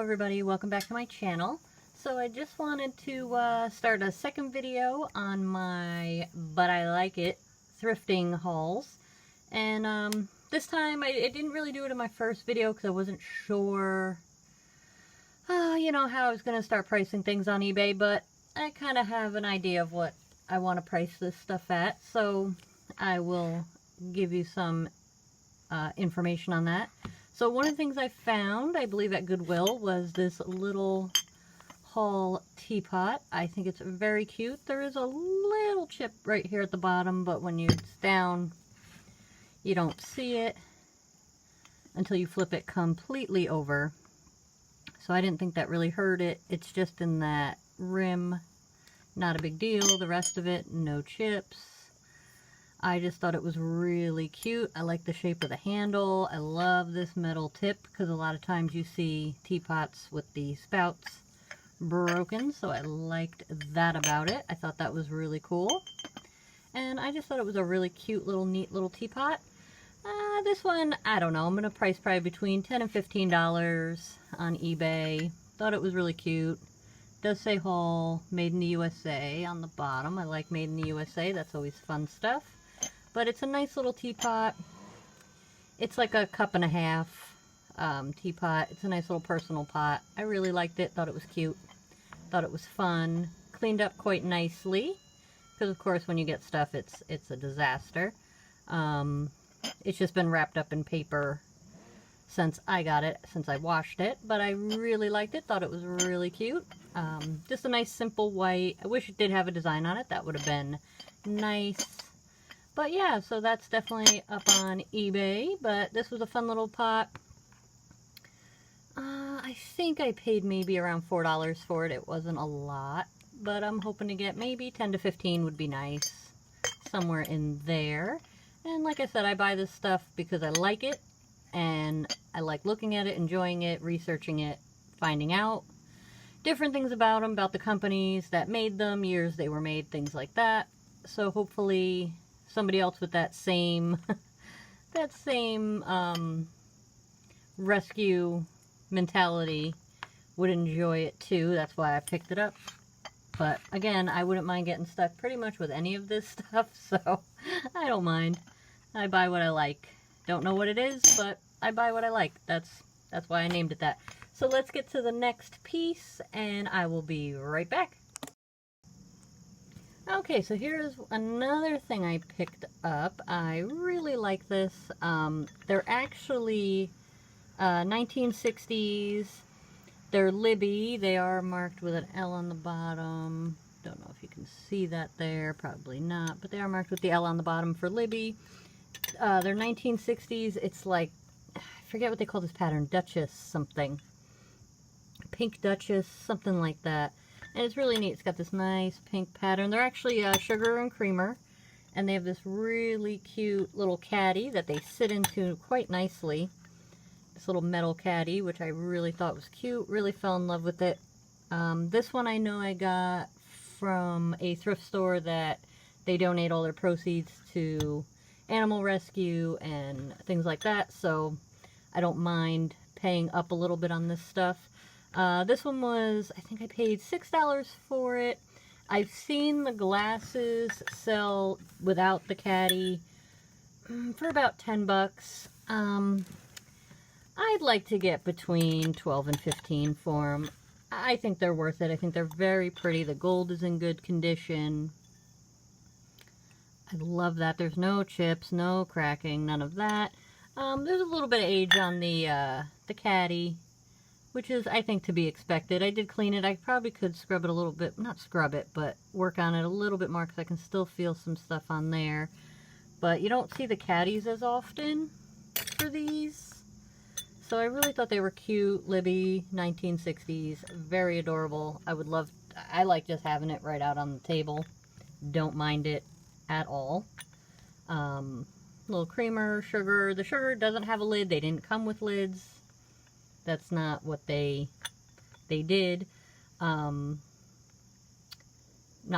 Hello everybody, welcome back to my channel. So I just wanted to start a second video on my But I Like It thrifting hauls. And this time I didn't really do it in my first video because I wasn't sure, you know, how I was going to start pricing things on eBay, but I kind of have an idea of what I want to price this stuff at, so I will give you some information on that. So one of the things I found, I believe at Goodwill, was this little Hall teapot. I think it's very cute. There is a little chip right here at the bottom, but when it's down, you don't see it until you flip it completely over. So I didn't think that really hurt it. It's just in that rim. Not a big deal. The rest of it, no chips. I just thought it was really cute. I like the shape of the handle. I love this metal tip because a lot of times you see teapots with the spouts broken, so I liked that about it. I thought that was really cool. And I just thought it was a really cute little neat little teapot. This one, I don't know, I'm going to price probably between $10 and $15 on eBay. Thought it was really cute. Does say Hall, made in the USA on the bottom. I like made in the USA. That's always fun stuff. But it's a nice little teapot. It's like a 1.5 cup teapot. It's a nice little personal pot. I really liked it. Thought it was cute. Thought it was fun. Cleaned up quite nicely. Because of course when you get stuff it's a disaster. It's just been wrapped up in paper since I got it, since I washed it. But I really liked it. Thought it was really cute. Just a nice simple white. I wish it did have a design on it. That would have been nice. But yeah, so that's definitely up on eBay. But this was a fun little pot. I think I paid maybe around $4 for it. It wasn't a lot. But I'm hoping to get maybe 10 to 15 would be nice. Somewhere in there. And like I said, I buy this stuff because I like it. And I like looking at it, enjoying it, researching it, finding out different things about them, about the companies that made them, years they were made, things like that. So hopefully somebody else with that same rescue mentality would enjoy it too. That's why I picked it up. But again, I wouldn't mind getting stuck pretty much with any of this stuff, so I don't mind. I buy what I like. Don't know what it is, but I buy what I like. That's why I named it that. So let's get to the next piece, and I will be right back. Okay, so here's another thing I picked up. I really like this. They're actually 1960s. They're Libby. They are marked with an L on the bottom. Don't know if you can see that there. Probably not. But they are marked with the L on the bottom for Libby. They're 1960s. It's like, I forget what they call this pattern. Duchess something. Pink Duchess, something like that. And it's really neat. It's got this nice pink pattern. They're actually sugar and creamer. And they have this really cute little caddy that they sit into quite nicely. This little metal caddy, which I really thought was cute. Really fell in love with it. This one I know I got from a thrift store that they donate all their proceeds to animal rescue and things like that. So I don't mind paying up a little bit on this stuff. This one was, I think I paid $6 for it. I've seen the glasses sell without the caddy for about 10 bucks. I'd like to get between 12 and 15 for them. I think they're worth it. I think they're very pretty. The gold is in good condition. I love that. There's no chips, no cracking, none of that. There's a little bit of age on the caddy, which is, I think, to be expected. I did clean it. I probably could scrub it a little bit. Not scrub it, but work on it a little bit more because I can still feel some stuff on there. But you don't see the caddies as often for these. So I really thought they were cute. Libby, 1960s. Very adorable. I like just having it right out on the table. Don't mind it at all. Little creamer, sugar. The sugar doesn't have a lid. They didn't come with lids. That's not what they did. Not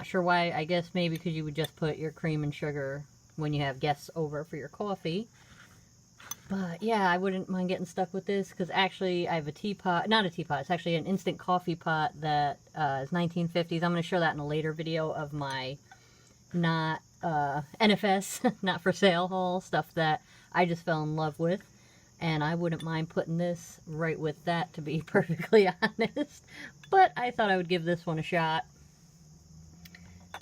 sure why. I guess maybe because you would just put your cream and sugar when you have guests over for your coffee. But yeah, I wouldn't mind getting stuck with this because actually I have a teapot, not a teapot, it's actually an instant coffee pot that is 1950s. I'm going to show that in a later video of my not NFS, not for sale haul, stuff that I just fell in love with. And I wouldn't mind putting this right with that, to be perfectly honest. But I thought I would give this one a shot.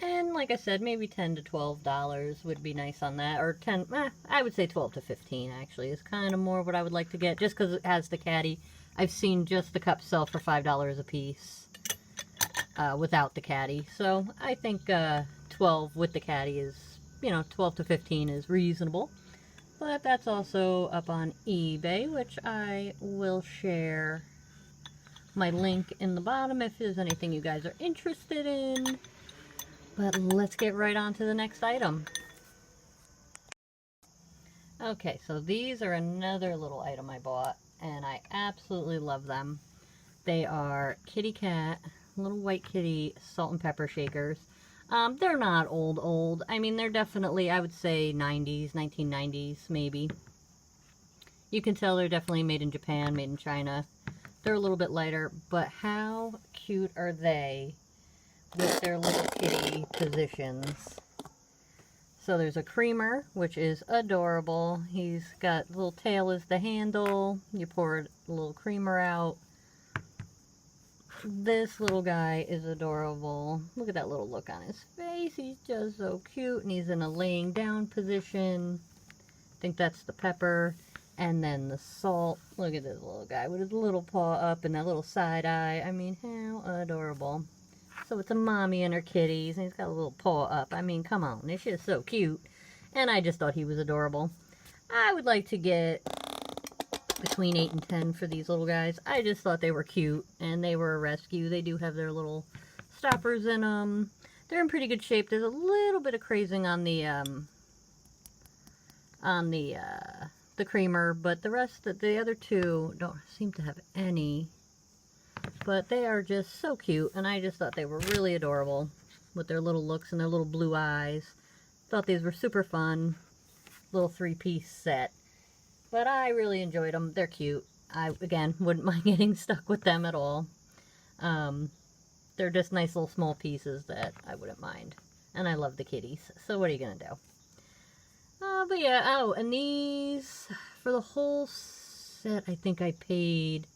And like I said, maybe $10 to $12 would be nice on that. Or 10, I would say 12 to 15 actually is kind of more what I would like to get. Just because it has the caddy. I've seen just the cups sell for $5 a piece without the caddy. So I think 12 with the caddy is, 12 to 15 is reasonable. But that's also up on eBay, which I will share my link in the bottom if there's anything you guys are interested in. But let's get right on to the next item. Okay, so these are another little item I bought, and I absolutely love them. They are kitty cat, little white kitty salt and pepper shakers. They're not old. I mean, they're definitely, I would say 90s, 1990s maybe. You can tell they're definitely made in Japan, made in China. They're a little bit lighter, but how cute are they with their little kitty positions? So there's a creamer, which is adorable. He's got little tail as the handle. You pour a little creamer out. This little guy is adorable. Look at that little look on his face. He's just so cute, and he's in a laying down position. I think that's the pepper. And then the salt. Look at this little guy with his little paw up and that little side eye. I mean, how adorable. So it's a mommy and her kitties, and he's got a little paw up. I mean, come on. This shit is so cute. And I just thought he was adorable. I would like to get between 8 and 10 for these little guys. I just thought they were cute, and they were a rescue. They do have their little stoppers in them. They're in pretty good shape. There's a little bit of crazing on the creamer, but the rest, the other two don't seem to have any. But they are just so cute, and I just thought they were really adorable with their little looks and their little blue eyes. Thought these were super fun. Little 3-piece set. But I really enjoyed them. They're cute. I, again, wouldn't mind getting stuck with them at all. They're just nice little small pieces that I wouldn't mind. And I love the kitties. So what are you going to do? But yeah, oh, and these, for the whole set, I think I paid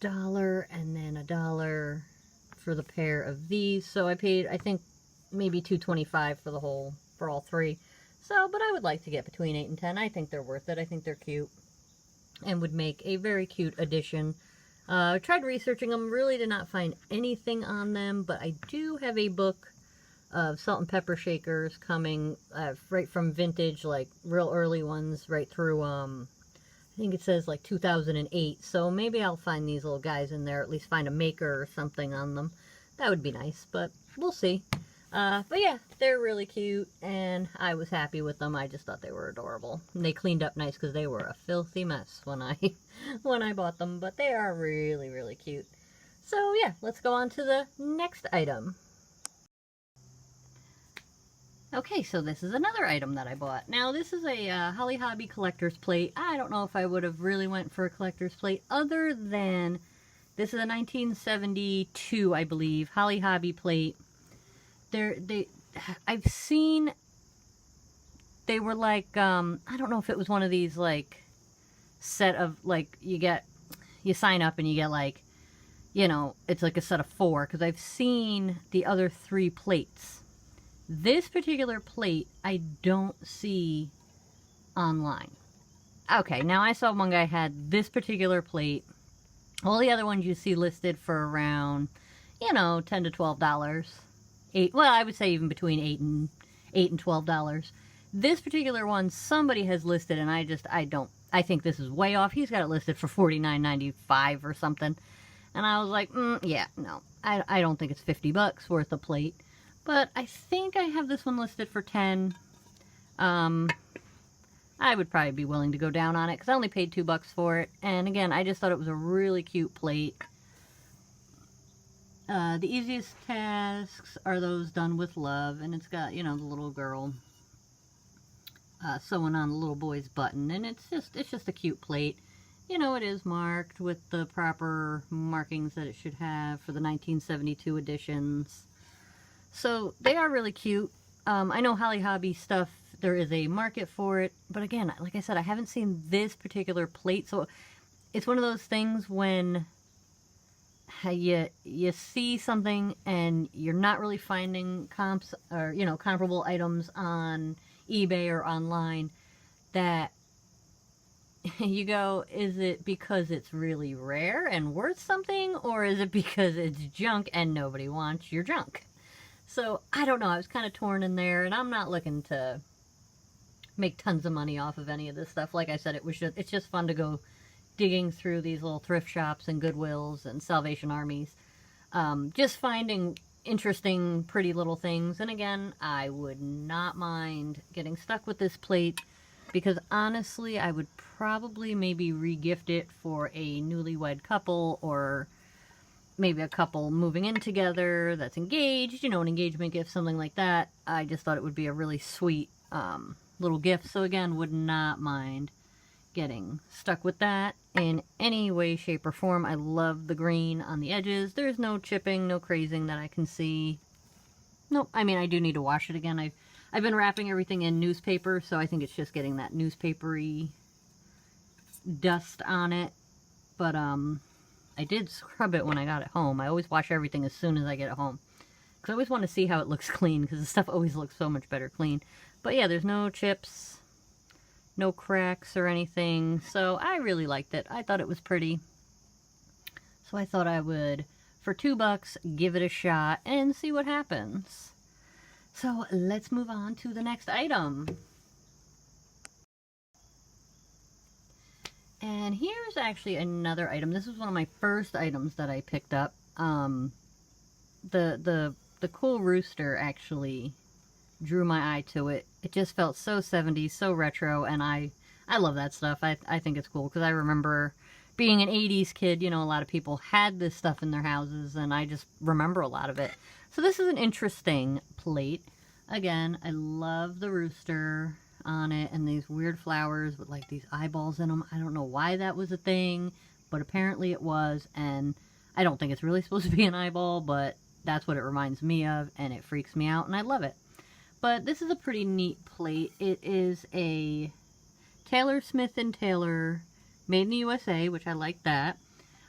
$1 and then $1 for the pair of these. So I paid, I think, maybe $2.25 for the whole, for all three. So, but I would like to get between 8 and 10. I think they're worth it. I think they're cute and would make a very cute addition. I tried researching them, really did not find anything on them, but I do have a book of salt and pepper shakers coming right from vintage, like real early ones, right through, I think it says like 2008. So maybe I'll find these little guys in there, at least find a maker or something on them. That would be nice, but we'll see. But yeah, they're really cute, and I was happy with them. I just thought they were adorable. And they cleaned up nice because they were a filthy mess when I bought them, but they are really, really cute. So yeah, let's go on to the next item. Okay, so this is another item that I bought. Now, this is a Holly Hobby collector's plate. I don't know if I would have really went for a collector's plate other than this is a 1972, I believe, Holly Hobby plate. I've seen, they were like, I don't know if it was one of these, like, set of, like, you sign up and you get, like, it's like a set of 4, because I've seen the other 3 plates. This particular plate, I don't see online. Okay, now I saw one guy had this particular plate. All the other ones you see listed for around, $10 to $12. Well, I would say even between $8 and $12. This particular one, somebody has listed, and I think this is way off. He's got it listed for $49.95 or something. And I was like, yeah, no, I don't think it's $50 worth a plate. But I think I have this one listed for $10. I would probably be willing to go down on it because I only paid $2 for it. And again, I just thought it was a really cute plate. The easiest tasks are those done with love, and it's got, the little girl sewing on the little boy's button, and it's just a cute plate. You know, it is marked with the proper markings that it should have for the 1972 editions. So they are really cute. I know Holly Hobby stuff, there is a market for it, but again, like I said, I haven't seen this particular plate, so it's one of those things when you see something and you're not really finding comps or, you know, comparable items on eBay or online, that you go, is it because it's really rare and worth something, or is it because it's junk and nobody wants your junk? So I don't know, I was kind of torn in there, and I'm not looking to make tons of money off of any of this stuff. Like I said, it's just fun to go digging through these little thrift shops and Goodwills and Salvation Armies, just finding interesting, pretty little things. And again, I would not mind getting stuck with this plate, because honestly, I would probably maybe re-gift it for a newlywed couple, or maybe a couple moving in together that's engaged, you know, an engagement gift, something like that. I just thought it would be a really sweet little gift. So again, would not mind getting stuck with that in any way, shape, or form. I love the green on the edges. There's no chipping, no crazing that I can see. Nope. I mean, I do need to wash it again. I've been wrapping everything in newspaper, so I think it's just getting that newspapery dust on it. But I did scrub it when I got it home. I always wash everything as soon as I get it home, because I always want to see how it looks clean, because the stuff always looks so much better clean. But yeah, there's no chips, no cracks or anything, so I really liked it. I thought it was pretty. So I thought I would, for $2, give it a shot and see what happens. So let's move on to the next item. And here's actually another item. This is one of my first items that I picked up. The cool rooster actually drew my eye to it. It just felt so 70s, so retro, and I love that stuff. I think it's cool, because I remember being an 80s kid, you know, a lot of people had this stuff in their houses, and I just remember a lot of it. So this is an interesting plate. Again, I love the rooster on it, and these weird flowers with like these eyeballs in them. I don't know why that was a thing, but apparently it was, and I don't think it's really supposed to be an eyeball, but that's what it reminds me of, and it freaks me out, and I love it. But this is a pretty neat plate. It is a Taylor Smith & Taylor, made in the USA, which I like that.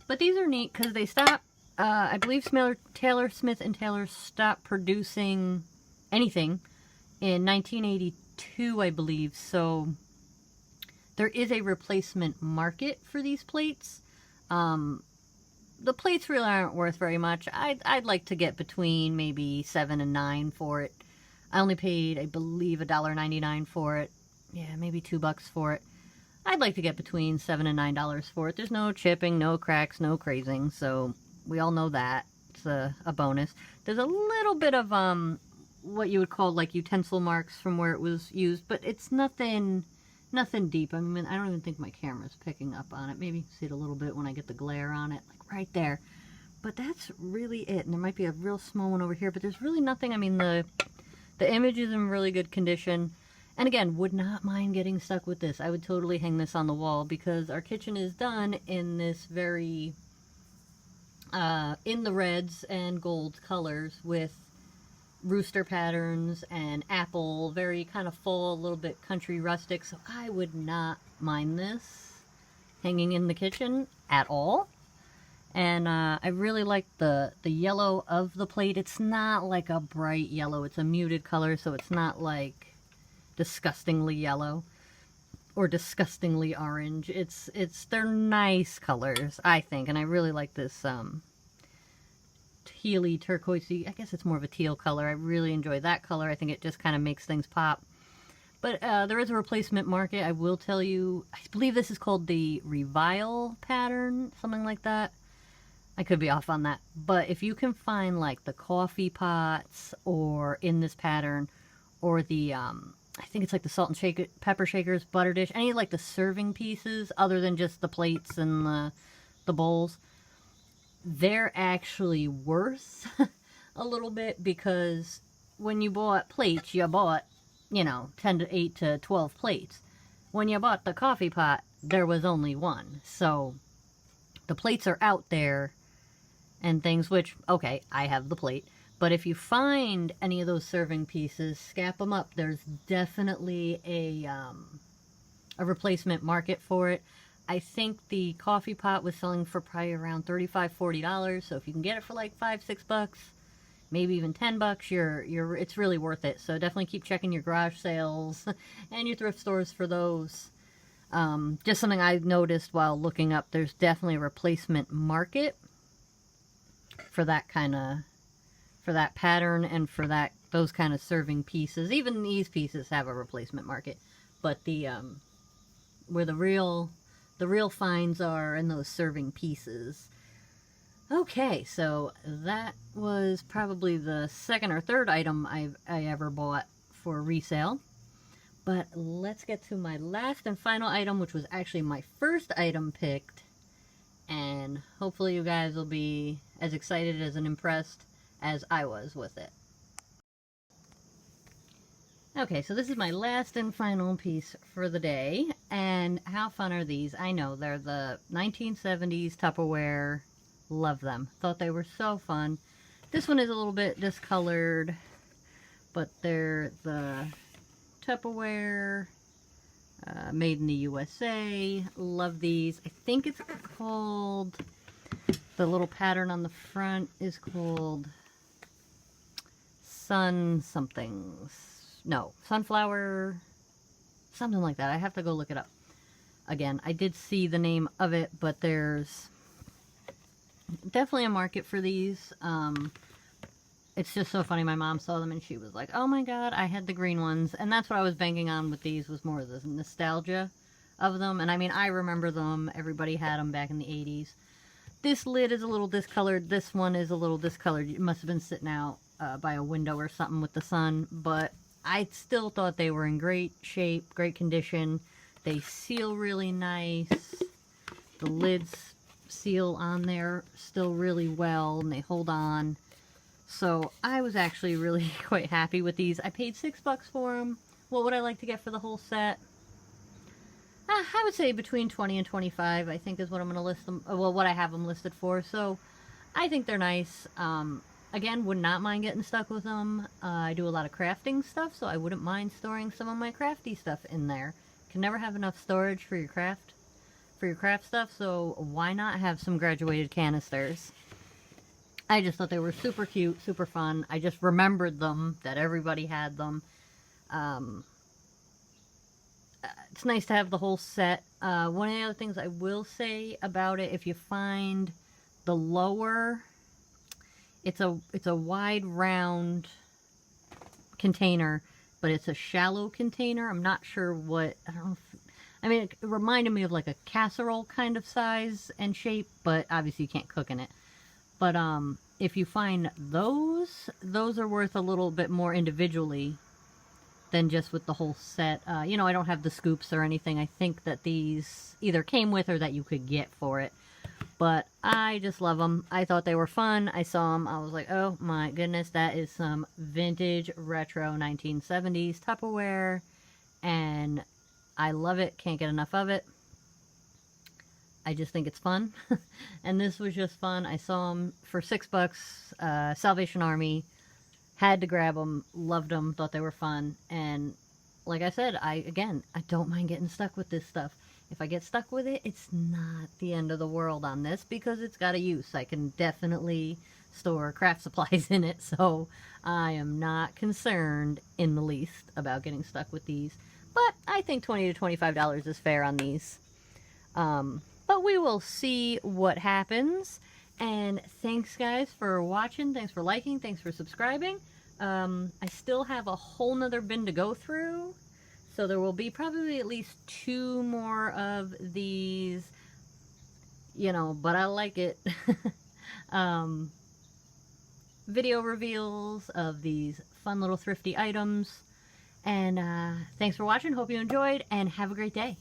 But these are neat because they stopped, I believe Taylor Smith & Taylor stopped producing anything in 1982, I believe. So there is a replacement market for these plates. The plates really aren't worth very much. I'd like to get between maybe $7 and $9 for it. I only paid, I believe, $1.99 for it. Yeah, maybe $2 for it. I'd like to get between $7 and $9 for it. There's no chipping, no cracks, no crazing, so we all know that. It's a bonus. There's a little bit of what you would call like utensil marks from where it was used, but it's nothing deep. I mean, I don't even think my camera's picking up on it. Maybe you can see it a little bit when I get the glare on it, like right there. But that's really it. And there might be a real small one over here, but there's really nothing. I mean, the image is in really good condition. And again, would not mind getting stuck with this. I would totally hang this on the wall, because our kitchen is done in this very, in the reds and gold colors with rooster patterns and apple, very kind of full, a little bit country rustic. So I would not mind this hanging in the kitchen at all. And I really like the yellow of the plate. It's not like a bright yellow. It's a muted color, so it's not like disgustingly yellow or disgustingly orange. They're nice colors, I think. And I really like this tealy, turquoisey. I guess it's more of a teal color. I really enjoy that color. I think it just kind of makes things pop. But there is a replacement market. I will tell you, I believe this is called the Revile pattern, something like that. I could be off on that, but if you can find like the coffee pots or in this pattern, or the I think it's like the salt and pepper shakers, butter dish, any like the serving pieces other than just the plates and the bowls, they're actually worth a little bit, because when you bought plates, you bought you know, 8 to 12 plates. When you bought the coffee pot, there was only one. So the plates are out there and things, which, okay, I have the plate. But if you find any of those serving pieces, scap them up. There's definitely a replacement market for it. I think the coffee pot was selling for probably around $35, $40. So if you can get it for like $5, $6, maybe even $10, it's really worth it. So definitely keep checking your garage sales and your thrift stores for those. Just something I noticed while looking up, there's definitely a replacement market for that kind of, for that pattern and for those kind of serving pieces. Even these pieces have a replacement market, but the where the real finds are in those serving pieces. Okay, so that was probably the second or third item I ever bought for resale. But let's get to my last and final item, which was actually my first item picked. And hopefully you guys will be as excited and impressed as I was with it. Okay, so this is my last and final piece for the day. And how fun are these? I know, they're the 1970s Tupperware. Love them. Thought they were so fun. This one is a little bit discolored, but they're the Tupperware, made in the USA. Love these. I think it's called, the little pattern on the front is called Sun somethings. No, Sunflower, something like that. I have to go look it up. Again, I did see the name of it, but there's definitely a market for these. It's just so funny. My mom saw them and she was like, oh my god, I had the green ones. And that's what I was banking on with these, was more of the nostalgia of them. And I mean, I remember them. Everybody had them back in the 80s. This lid is a little discolored. This one is a little discolored. It must have been sitting out by a window or something with the sun. But I still thought they were in great shape, great condition. They seal really nice. The lids seal on there still really well, and they hold on. So I was actually really quite happy with these. I paid $6 for them. What would I like to get for the whole set? I would say between 20 and 25, I think, is what I'm going to list them, well, what I have them listed for. So I think they're nice. Again, would not mind getting stuck with them. I do a lot of crafting stuff, so I wouldn't mind storing some of my crafty stuff in there. Can never have enough storage for your craft stuff, so why not have some graduated canisters? I just thought they were super cute, super fun. I just remembered them, that everybody had them. It's nice to have the whole set. One of the other things I will say about it, if you find the lower, it's a wide round container, but it's a shallow container. I'm not sure what, I don't know if, I mean, it reminded me of like a casserole kind of size and shape, but obviously you can't cook in it. But if you find those are worth a little bit more individually than just with the whole set. You know, I don't have the scoops or anything. I think that these either came with or that you could get for it. But I just love them. I thought they were fun. I saw them. I was like, oh my goodness, that is some vintage retro 1970s Tupperware. And I love it. Can't get enough of it. I just think it's fun. And this was just fun. I saw them for $6. Salvation Army. Had to grab them. Loved them. Thought they were fun. And like I said, I don't mind getting stuck with this stuff. If I get stuck with it, it's not the end of the world on this, because it's got a use. I can definitely store craft supplies in it, so I am not concerned in the least about getting stuck with these. But I think $20 to $25 is fair on these. But we will see what happens. And thanks, guys, for watching. Thanks for liking. Thanks for subscribing. I still have a whole nother bin to go through. So there will be probably at least 2 more of these, you know, but I like it. Video reveals of these fun little thrifty items. And thanks for watching. Hope you enjoyed, and have a great day.